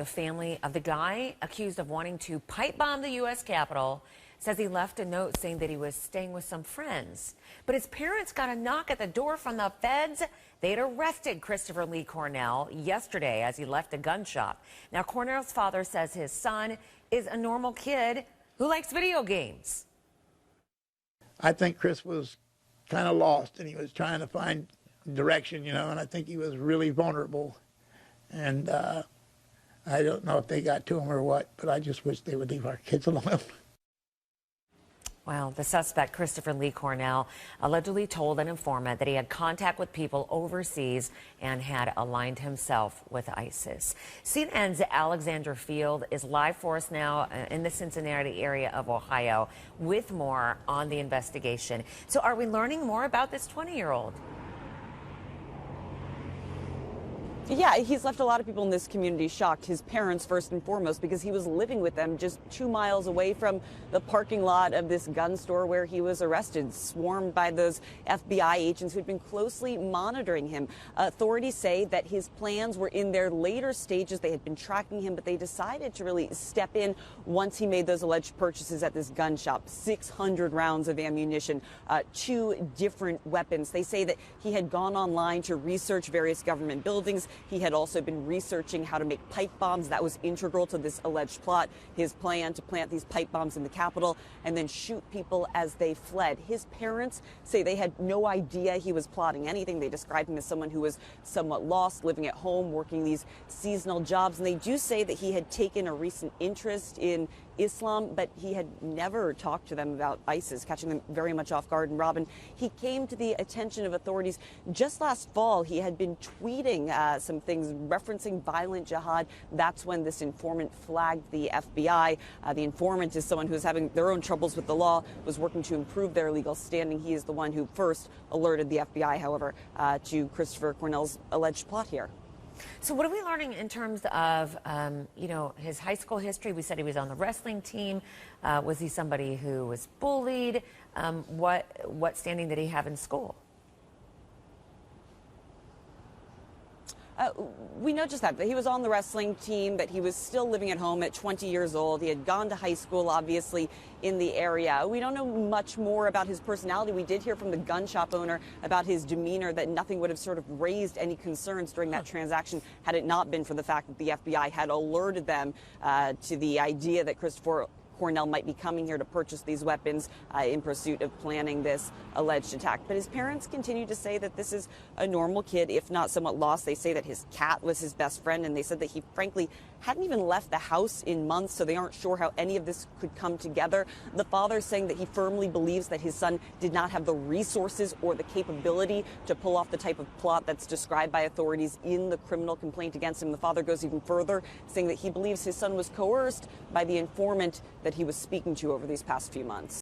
The family of the guy accused of wanting to pipe bomb the U.S. Capitol says he left a note saying that he was staying with some friends. But his parents got a knock at the door from the feds. They had arrested Christopher Lee Cornell yesterday as he left a gun shop. Now, Cornell's father says his son is a normal kid who likes video games. I think Chris was kind of lost, and he was trying to find direction, and I think he was really vulnerable. And I don't know if they got to him or what, but I just wish they would leave our kids alone. Well, the suspect, Christopher Lee Cornell, allegedly told an informant that he had contact with people overseas and had aligned himself with ISIS. CNN's Alexandra Field is live for us now in the Cincinnati area of Ohio with more on the investigation. So are we learning more about this 20-year-old? Yeah, he's left a lot of people in this community shocked. His parents, first and foremost, because he was living with them just 2 miles away from the parking lot of this gun store where he was arrested, swarmed by those FBI agents who'd been closely monitoring him. Authorities say that his plans were in their later stages. They had been tracking him, but they decided to really step in once he made those alleged purchases at this gun shop. 600 rounds of ammunition, 2 different weapons. They say that he had gone online to research various government buildings. He had also been researching how to make pipe bombs. That was integral to this alleged plot, his plan to plant these pipe bombs in the Capitol and then shoot people as they fled. His parents say they had no idea he was plotting anything. They described him as someone who was somewhat lost, living at home, working these seasonal jobs. And they do say that he had taken a recent interest in Islam, but he had never talked to them about ISIS, catching them very much off guard. And Robin, he came to the attention of authorities just last fall. He had been tweeting some things referencing violent jihad. That's when this informant flagged the FBI. The informant is someone who is having their own troubles with the law, was working to improve their legal standing. He is the one who first alerted the FBI, however, to Christopher Cornell's alleged plot here. So what are we learning in terms of, his high school history? We said he was on the wrestling team. Was he somebody who was bullied? What standing did he have in school? We know just that he was on the wrestling team, that he was still living at home at 20 years old. He had gone to high school, obviously, in the area. We don't know much more about his personality. We did hear from the gun shop owner about his demeanor, that nothing would have sort of raised any concerns during that transaction had it not been for the fact that the FBI had alerted them to the idea that Christopher Cornell might be coming here to purchase these weapons in pursuit of planning this alleged attack. But his parents continue to say that this is a normal kid, if not somewhat lost. They say that his cat was his best friend, and they said that he frankly hadn't even left the house in months, so they aren't sure how any of this could come together. The father saying that he firmly believes that his son did not have the resources or the capability to pull off the type of plot that's described by authorities in the criminal complaint against him. The father goes even further, saying that he believes his son was coerced by the informant that he was speaking to over these past few months.